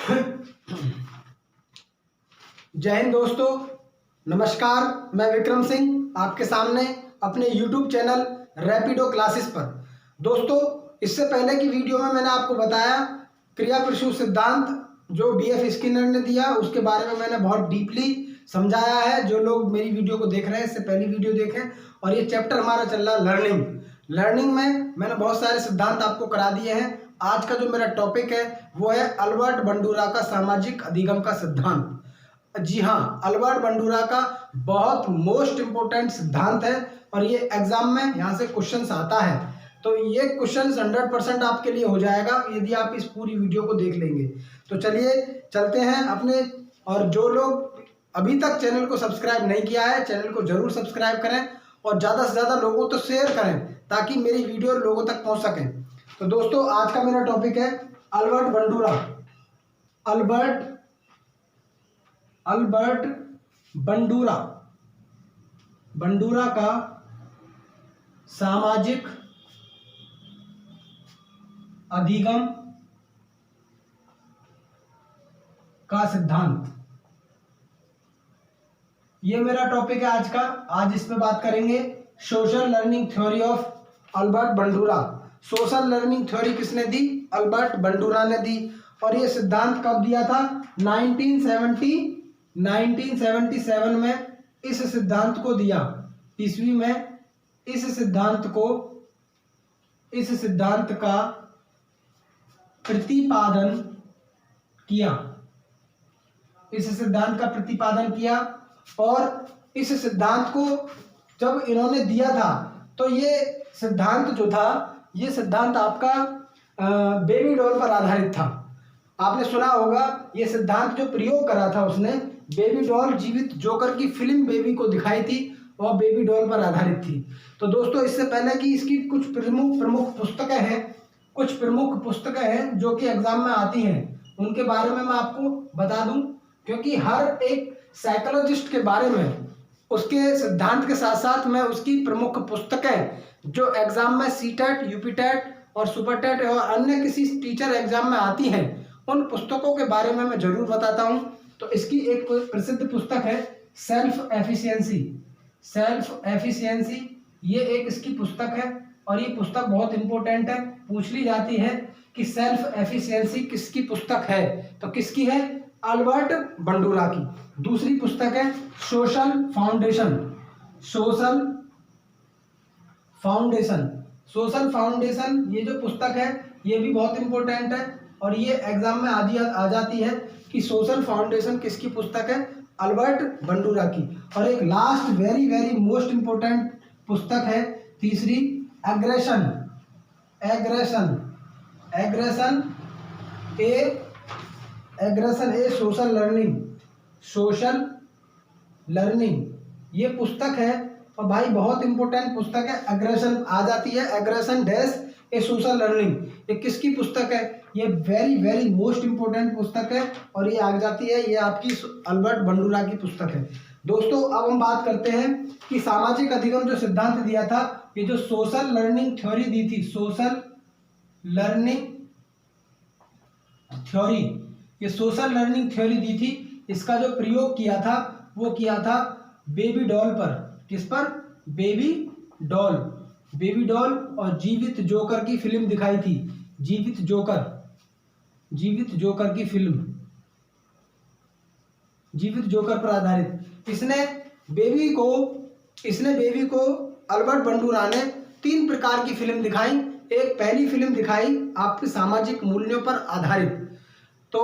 जय हिंद दोस्तों, नमस्कार। मैं विक्रम सिंह आपके सामने अपने YouTube चैनल रैपिडो क्लासेस पर। दोस्तों, इससे पहले की वीडियो में मैंने आपको बताया क्रिया प्रसूत सिद्धांत जो BF स्किनर ने दिया, उसके बारे में मैंने बहुत डीपली समझाया है। जो लोग मेरी वीडियो को देख रहे हैं, इससे पहली वीडियो देखें। और ये चैप्टर हमारा चल रहा है लर्निंग में मैंने बहुत सारे सिद्धांत आपको करा दिए हैं। आज का जो मेरा टॉपिक है वो है अल्बर्ट बंडूरा का सामाजिक अधिगम का सिद्धांत। जी हाँ, अल्बर्ट बंडूरा का बहुत मोस्ट इंपोर्टेंट सिद्धांत है और ये एग्जाम में यहाँ से क्वेश्चंस आता है। तो ये क्वेश्चंस 100% आपके लिए हो जाएगा यदि आप इस पूरी वीडियो को देख लेंगे। तो चलिए चलते हैं अपने। और जो लोग अभी तक चैनल को सब्सक्राइब नहीं किया है, चैनल को जरूर सब्सक्राइब करें और ज़्यादा से ज़्यादा लोगों तो शेयर करें ताकि मेरी वीडियो लोगों तक पहुँच सकें। तो दोस्तों, आज का मेरा टॉपिक है अल्बर्ट बंडूरा का सामाजिक अधिगम का सिद्धांत। ये मेरा टॉपिक है आज का। आज इसमें बात करेंगे social learning theory of Albert Bandura. Social learning theory किसने दी? अल्बर्ट बंडूरा ने दी। और ये सिद्धांत कब दिया था? 1977 में इस सिद्धांत को दिया। ईस्वी में इस सिद्धांत का प्रतिपादन किया। और इस सिद्धांत को जब इन्होंने दिया था तो ये सिद्धांत जो था, ये सिद्धांत आपका बेबी डॉल पर आधारित था। आपने सुना होगा ये सिद्धांत जो प्रयोग करा था उसने बेबी डॉल, जीवित जोकर की फिल्म बेबी को दिखाई थी और बेबी डॉल पर आधारित थी। तो दोस्तों, इससे पहले कि इसकी कुछ प्रमुख पुस्तकें हैं जो कि एग्जाम में आती हैं, उनके बारे में मैं आपको बता दूं, क्योंकि हर एक साइकोलॉजिस्ट के बारे में उसके सिद्धांत के साथ साथ मैं उसकी प्रमुख पुस्तकें जो एग्जाम में सीटेट, यूपीटेट और सुपरटेट और अन्य किसी टीचर एग्जाम में आती हैं, उन पुस्तकों के बारे में मैं जरूर बताता हूं। तो इसकी एक प्रसिद्ध पुस्तक है सेल्फ एफिशिएंसी। ये एक इसकी पुस्तक है और ये पुस्तक बहुत इंपॉर्टेंट है। पूछ ली जाती है कि सेल्फ एफिशिएंसी किसकी पुस्तक है, तो किसकी है? अल्बर्ट बंडूरा की। दूसरी पुस्तक है सोशल फाउंडेशन। ये जो पुस्तक है ये भी बहुत इंपॉर्टेंट है और ये एग्जाम में आ जाती है कि सोशल फाउंडेशन किसकी पुस्तक है? अल्बर्ट बंडूरा की। और एक last very very most important पुस्तक है तीसरी, एग्रेशन ए सोशल लर्निंग। ये पुस्तक है और भाई बहुत इंपॉर्टेंट पुस्तक है। एग्रेशन आ जाती है, एग्रेशन डैश ए सोशल लर्निंग। ये किसकी पुस्तक है? ये वेरी वेरी मोस्ट इंपॉर्टेंट पुस्तक है और ये आ जाती है, ये आपकी अल्बर्ट बंडूरा की पुस्तक है। दोस्तों, अब हम बात करते हैं कि सामाजिक अधिगम जो सिद्धांत दिया था, ये जो सोशल लर्निंग थ्योरी दी थी, ये सोशल लर्निंग थ्योरी दी थी, इसका जो प्रयोग किया था वो किया था बेबी डॉल पर। किस पर? बेबी डॉल और जीवित जोकर की फिल्म दिखाई थी। जीवित जोकर पर आधारित। इसने बेबी को अल्बर्ट बंडूरा ने 3 प्रकार की फिल्म दिखाई। एक पहली फिल्म दिखाई आपके सामाजिक मूल्यों पर आधारित। तो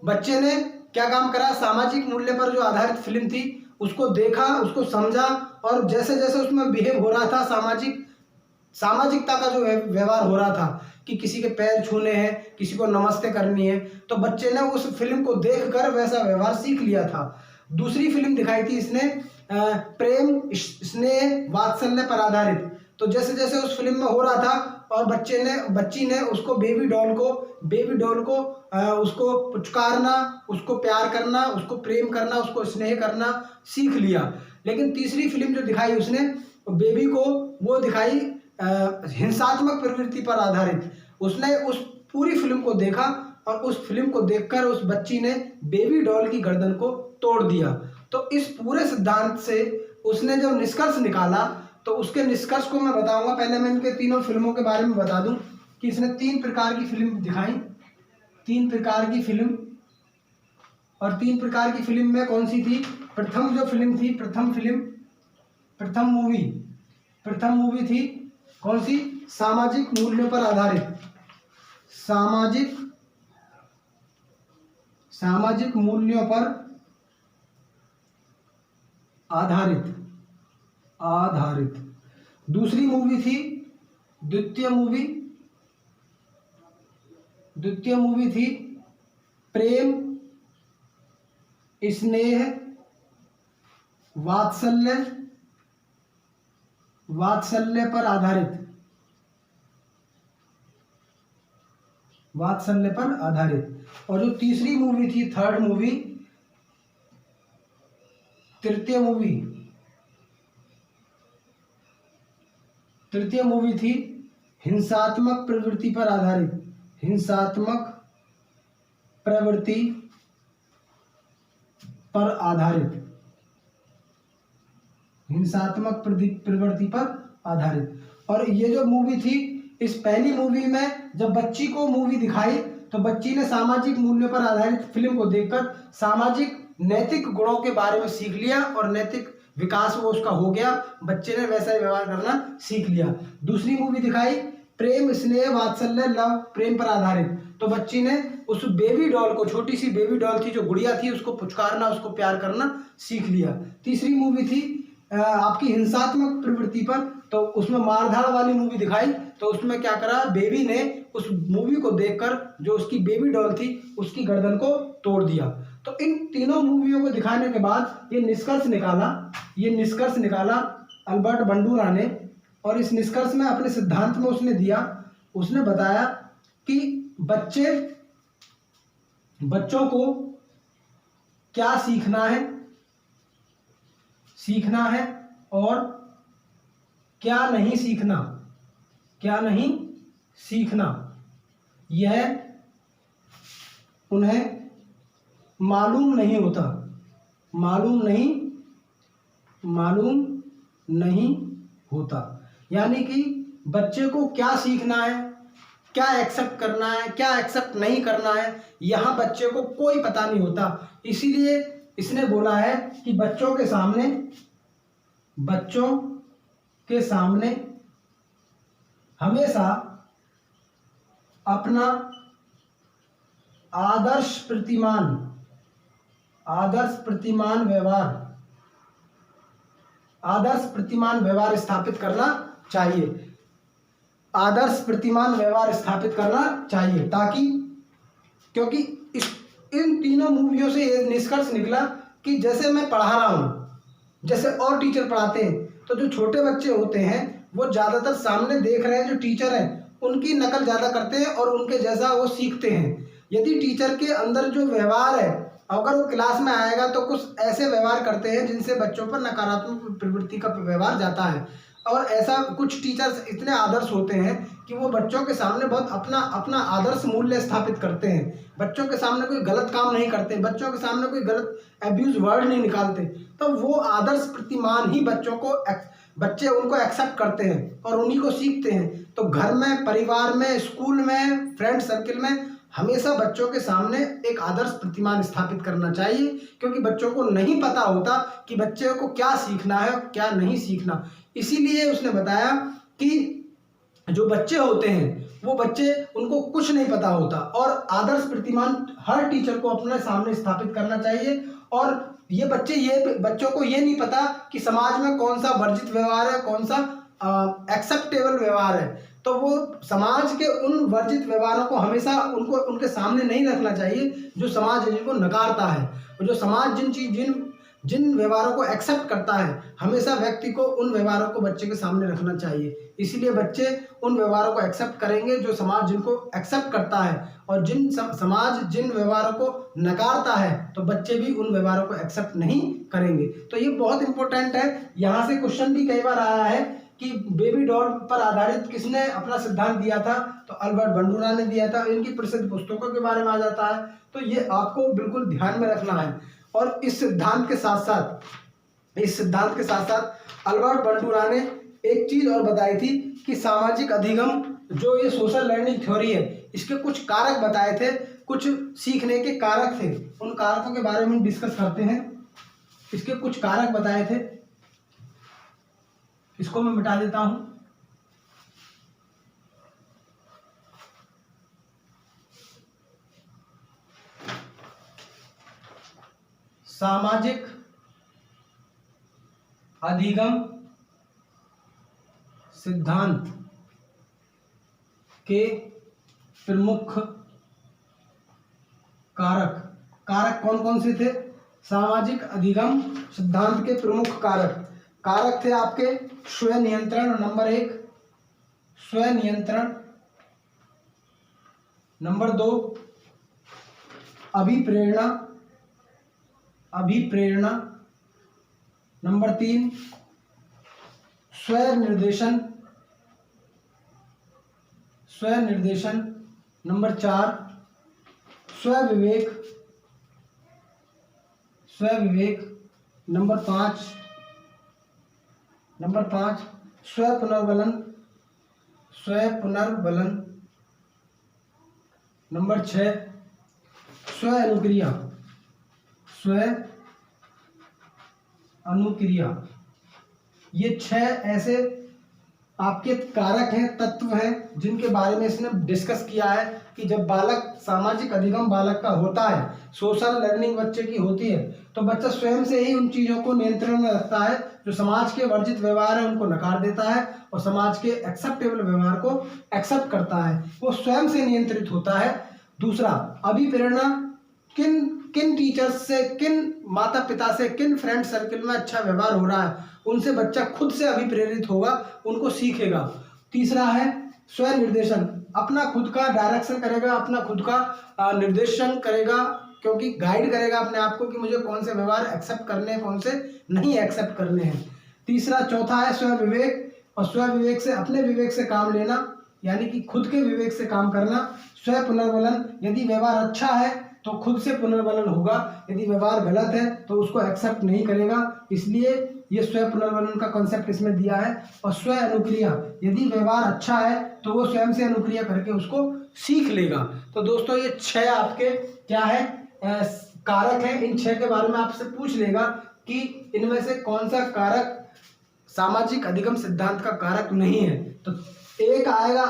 बच्चे ने क्या काम करा? सामाजिक मूल्य पर जो आधारित फिल्म थी उसको देखा, उसको समझा और जैसे जैसे उसमें बिहेव हो रहा था, सामाजिकता का जो व्यवहार हो रहा था कि किसी के पैर छूने हैं, किसी को नमस्ते करनी है, तो बच्चे ने उस फिल्म को देखकर वैसा व्यवहार सीख लिया था। दूसरी फिल्म दिखाई थी इसने प्रेम, स्नेह, वात्सल्य पर आधारित। तो जैसे जैसे उस फिल्म में हो रहा था और बच्ची ने उसको बेबी डॉल को उसको पुचकारना, उसको प्यार करना, उसको प्रेम करना, उसको स्नेह करना सीख लिया। लेकिन तीसरी फिल्म जो दिखाई उसने बेबी को, वो दिखाई हिंसात्मक प्रवृत्ति पर आधारित। उसने उस पूरी फिल्म को देखा और उस फिल्म को देखकर उस बच्ची ने बेबी डॉल की गर्दन को तोड़ दिया। तो इस पूरे सिद्धांत से उसने जो निष्कर्ष निकाला, तो उसके निष्कर्ष को मैं बताऊंगा। पहले मैं इनके तीनों फिल्मों के बारे में बता दूं कि इसने 3 प्रकार की फिल्म दिखाई, 3 प्रकार की फिल्म। और 3 प्रकार की फिल्म में कौन सी थी? प्रथम जो फिल्म थी, प्रथम मूवी थी कौन सी? सामाजिक मूल्यों पर आधारित, सामाजिक मूल्यों पर आधारित। दूसरी मूवी थी, द्वितीय मूवी थी प्रेम स्नेह वात्सल्य पर आधारित। और जो तीसरी मूवी थी, थर्ड मूवी, तृतीय मूवी थी हिंसात्मक प्रवृत्ति पर आधारित, हिंसात्मक प्रवृत्ति पर आधारित। और ये जो मूवी थी, इस पहली मूवी में जब बच्ची को मूवी दिखाई तो बच्ची ने सामाजिक मूल्यों पर आधारित फिल्म को देखकर सामाजिक नैतिक गुणों के बारे में सीख लिया और नैतिक विकास वो उसका हो गया, बच्चे ने वैसा ही व्यवहार करना सीख लिया। दूसरी मूवी दिखाई प्रेम स्नेह वात्सल्य लव प्रेम पर आधारित, तो बच्ची ने उस बेबी डॉल को, छोटी सी बेबी डॉल थी जो गुड़िया थी, उसको पुचकारना, उसको प्यार करना सीख लिया। तीसरी मूवी थी आपकी हिंसात्मक प्रवृत्ति पर, तो उसमें मारधाड़ वाली मूवी दिखाई, तो उसमें क्या करा, बेबी ने उस मूवी को देखकर जो उसकी बेबी डॉल थी उसकी गर्दन को तोड़ दिया। तो इन तीनों मूवियों को दिखाने के बाद ये निष्कर्ष निकाला अल्बर्ट बंडूरा ने। और इस निष्कर्ष में अपने सिद्धांत में उसने बताया कि बच्चों को क्या सीखना है और क्या नहीं सीखना, यह उन्हें मालूम नहीं होता। यानी कि बच्चे को क्या सीखना है, क्या एक्सेप्ट करना है, क्या एक्सेप्ट नहीं करना है, यहाँ बच्चे को कोई पता नहीं होता। इसीलिए इसने बोला है कि बच्चों के सामने हमेशा अपना आदर्श प्रतिमान व्यवहार स्थापित करना चाहिए, ताकि, क्योंकि इन तीनों मूवियों से ये निष्कर्ष निकला कि जैसे मैं पढ़ा रहा हूँ, जैसे और टीचर पढ़ाते हैं, तो जो छोटे बच्चे होते हैं वो ज़्यादातर सामने देख रहे हैं जो टीचर हैं उनकी नकल ज़्यादा करते हैं और उनके जैसा वो सीखते हैं। यदि टीचर के अंदर जो व्यवहार है, अगर वो क्लास में आएगा तो कुछ ऐसे व्यवहार करते हैं जिनसे बच्चों पर नकारात्मक प्रवृत्ति का व्यवहार जाता है। और ऐसा कुछ टीचर्स इतने आदर्श होते हैं कि वो बच्चों के सामने बहुत अपना आदर्श मूल्य स्थापित करते हैं, बच्चों के सामने कोई गलत काम नहीं करते, बच्चों के सामने कोई गलत एब्यूज वर्ड नहीं निकालते। तो वो आदर्श प्रतिमान ही बच्चे उनको एक्सेप्ट करते हैं और उन्हीं को सीखते हैं। तो घर में, परिवार में, स्कूल में, फ्रेंड सर्किल में हमेशा बच्चों के सामने एक आदर्श प्रतिमान स्थापित करना चाहिए, क्योंकि बच्चों को नहीं पता होता कि बच्चे को क्या सीखना है क्या नहीं सीखना। इसीलिए उसने बताया कि जो बच्चे होते हैं वो बच्चे, उनको कुछ नहीं पता होता और आदर्श प्रतिमान हर टीचर को अपने सामने स्थापित करना चाहिए। और ये बच्चों को ये नहीं पता कि समाज में कौन सा वर्जित व्यवहार है, कौन सा एक्सेप्टेबल व्यवहार है, तो वो समाज के उन वर्जित व्यवहारों को हमेशा उनके सामने नहीं रखना चाहिए जो समाज जिनको नकारता है। और जो समाज जिन व्यवहारों को एक्सेप्ट करता है, हमेशा व्यक्ति को उन व्यवहारों को बच्चे के सामने रखना चाहिए। इसीलिए बच्चे उन व्यवहारों को एक्सेप्ट करेंगे जो समाज जिनको एक्सेप्ट करता है, और समाज जिन व्यवहारों को नकारता है तो बच्चे भी उन व्यवहारों को एक्सेप्ट नहीं करेंगे। तो ये बहुत इंपॉर्टेंट है। यहाँ से क्वेश्चन भी कई बार आया है कि बेबी डॉल पर आधारित किसने अपना सिद्धांत दिया था, तो अल्बर्ट बंडूरा ने दिया था। इनकी प्रसिद्ध पुस्तकों के बारे में आ जाता है, तो ये आपको बिल्कुल ध्यान में रखना है। और इस सिद्धांत के साथ साथ अल्बर्ट बंडूरा ने एक चीज और बताई थी कि सामाजिक अधिगम जो ये सोशल लर्निंग थ्योरी है, इसके कुछ कारक बताए थे, कुछ सीखने के कारक थे। उन कारकों के बारे में डिस्कस करते हैं। इसके कुछ कारक बताए थे, इसको मैं मिटा देता हूं। सामाजिक अधिगम सिद्धांत के प्रमुख कारक कौन कौन से थे? सामाजिक अधिगम सिद्धांत के प्रमुख कारक थे आपके स्व नियंत्रण, नंबर 1 स्व नियंत्रण, नंबर 2 अभिप्रेरणा, नंबर 3 स्व निर्देशन, नंबर 4 स्व विवेक, नंबर 5 स्व पुनर्बलन, नंबर 6 स्व अनुक्रिया। ये 6 ऐसे आपके कारक हैं, तत्व हैं, जिनके बारे में इसने डिस्कस किया है कि जब बालक, सामाजिक अधिगम बालक का होता है, सोशल लर्निंग बच्चे की होती है, तो बच्चा स्वयं से ही उन चीज़ों को नियंत्रण में रखता है। जो समाज के वर्जित व्यवहार है उनको नकार देता है और समाज के एक्सेप्टेबल व्यवहार को एक्सेप्ट करता है, वो स्वयं से नियंत्रित होता है। दूसरा अभिप्रेरणा, किन टीचर्स से, किन माता पिता से, किन फ्रेंड सर्किल में अच्छा व्यवहार हो रहा है, उनसे बच्चा खुद से अभिप्रेरित होगा, उनको सीखेगा। तीसरा है स्व निर्देशन, अपना खुद का डायरेक्शन करेगा, अपना खुद का निर्देशन करेगा, क्योंकि गाइड करेगा अपने आप को कि मुझे कौन से व्यवहार एक्सेप्ट करने हैं, कौन से नहीं एक्सेप्ट करने हैं। चौथा है स्व विवेक, और स्व विवेक से, अपने विवेक से काम लेना, यानी कि खुद के विवेक से काम करना। स्व पुनर्बलन, यदि व्यवहार अच्छा है तो खुद से पुनर्बलन होगा, यदि व्यवहार गलत है तो उसको एक्सेप्ट नहीं करेगा, इसलिए ये स्व पुनर्बलन का कॉन्सेप्ट इसमें दिया है। और स्व अनुक्रिया, यदि व्यवहार अच्छा है तो वो स्वयं से अनुक्रिया करके उसको सीख लेगा। तो दोस्तों ये 6 आपके क्या है, कारक हैं। इन 6 के बारे में आपसे पूछ लेगा कि इनमें से कौन सा कारक सामाजिक अधिगम सिद्धांत का कारक नहीं है, तो एक आएगा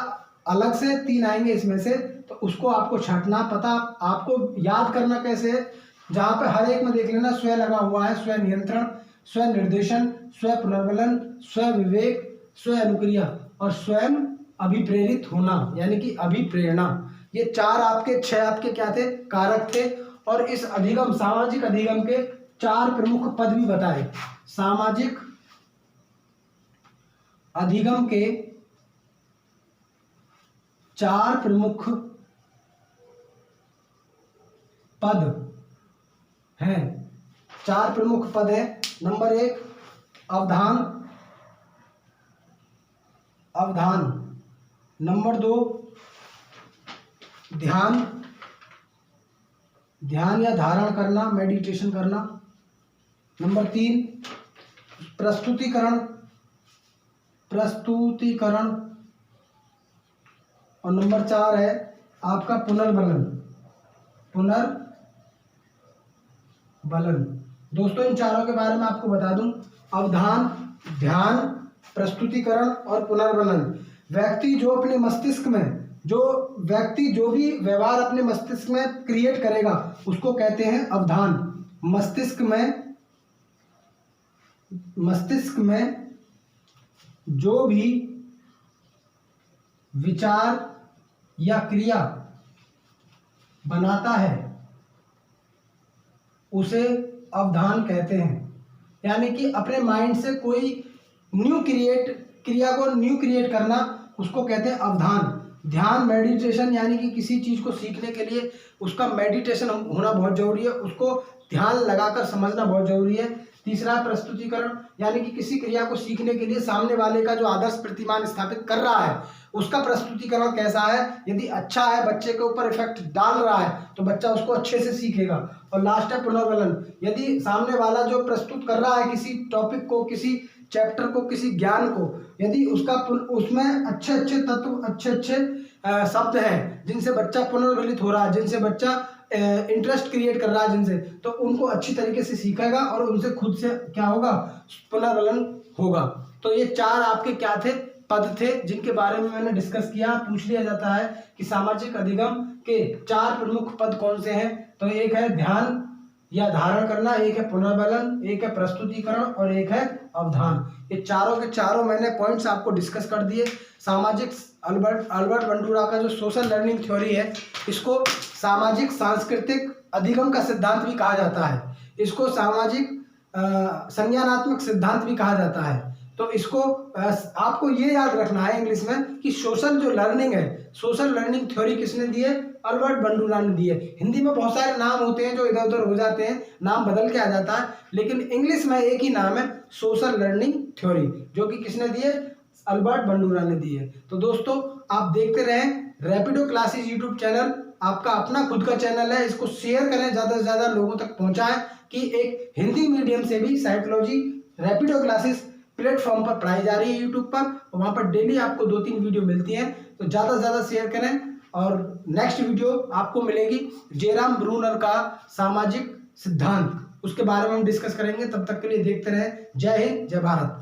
अलग से, 3 आएंगे इसमें से, तो उसको आपको छांटना, पता आपको याद करना कैसे है, जहाँ पे हर एक में देख लेना स्व लगा हुआ है, स्व नियंत्रण, स्व निर्देशन, स्व पुनर्बलन, स्व विवेक, स्व अनुक्रिया और स्वयं अभिप्रेरित होना, यानी कि अभिप्रेरणा। ये 4 आपके 6 आपके क्या थे, कारक थे। और इस अधिगम, सामाजिक अधिगम के 4 प्रमुख पद भी बताए। सामाजिक अधिगम के 4 प्रमुख पद हैं, 4 प्रमुख पद हैं। नंबर 1 अवधान, नंबर 2 ध्यान या धारण करना, मेडिटेशन करना, नंबर 3 प्रस्तुतिकरण, और नंबर 4 है आपका पुनर्बलन। दोस्तों इन चारों के बारे में आपको बता दूं, अवधान, ध्यान, प्रस्तुतिकरण और पुनर्बलन। व्यक्ति जो अपने मस्तिष्क में, व्यक्ति जो भी व्यवहार अपने मस्तिष्क में क्रिएट करेगा उसको कहते हैं अवधान। मस्तिष्क में जो भी विचार या क्रिया बनाता है उसे अवधान कहते हैं। यानी कि अपने माइंड से कोई क्रिया को न्यू क्रिएट करना, उसको कहते हैं अवधान। ध्यान, मेडिटेशन, यानी कि किसी चीज़ को सीखने के लिए उसका मेडिटेशन होना बहुत जरूरी है, उसको ध्यान लगाकर समझना बहुत जरूरी है। तीसरा प्रस्तुतिकरण, यानी कि किसी क्रिया को सीखने के लिए सामने वाले का जो आदर्श प्रतिमान स्थापित कर रहा है उसका प्रस्तुतिकरण कैसा है। यदि अच्छा है, बच्चे के ऊपर इफेक्ट डाल रहा है, तो बच्चा उसको अच्छे से सीखेगा। और लास्ट है पुनर्वलन। यदि सामने वाला जो प्रस्तुत कर रहा है किसी टॉपिक को, किसी चैप्टर को, किसी ज्ञान को, यदि उसमें अच्छे अच्छे तत्व, अच्छे अच्छे शब्द हैं जिनसे बच्चा पुनर्वलित हो रहा है, जिनसे बच्चा इंटरेस्ट क्रिएट कर रहा है, जिनसे, तो उनको अच्छी तरीके से सीखेगा और उनसे खुद से क्या होगा, पुनर्वलन होगा। तो ये 4 आपके क्या थे, पद थे, जिनके बारे में मैंने डिस्कस किया। पूछ लिया जाता है कि सामाजिक अधिगम के 4 प्रमुख पद कौन से हैं, तो एक है ध्यान या धारण करना, एक है पुनर्वलन, एक है प्रस्तुतिकरण और एक है अवधान। ये चारों के चारों मैंने पॉइंट्स आपको डिस्कस कर दिए। सामाजिक अल्बर्ट बंडूरा का जो सोशल लर्निंग थ्योरी है, इसको सामाजिक सांस्कृतिक अधिगम का सिद्धांत भी कहा जाता है, इसको सामाजिक संज्ञानात्मक सिद्धांत भी कहा जाता है। तो इसको आपको ये याद रखना है इंग्लिश में कि सोशल जो लर्निंग है, सोशल लर्निंग थ्योरी किसने दी है, अल्बर्ट बंडूरा ने दी है। हिंदी में बहुत सारे नाम होते हैं जो इधर उधर हो जाते हैं, नाम बदल के आ जाता है, लेकिन इंग्लिश में एक ही नाम है, सोशल लर्निंग थ्योरी, जो कि किसने दी है, अल्बर्ट बंडूरा ने दी है। तो दोस्तों आप देखते रहें रैपिडो क्लासेस यूट्यूब चैनल, आपका अपना खुद का चैनल है, इसको शेयर करें, ज़्यादा से ज़्यादा लोगों तक पहुंचाएं कि एक हिंदी मीडियम से भी साइकोलॉजी रैपिडो क्लासेस प्लेटफॉर्म पर पढ़ाई जा रही है यूट्यूब पर, वहाँ पर डेली आपको 2-3 वीडियो मिलती हैं। तो ज़्यादा से ज़्यादा शेयर करें। और नेक्स्ट वीडियो आपको मिलेगी जेराम ब्रूनर का सामाजिक सिद्धांत, उसके बारे में हम डिस्कस करेंगे। तब तक के लिए देखते रहें। जय हिंद, जय भारत।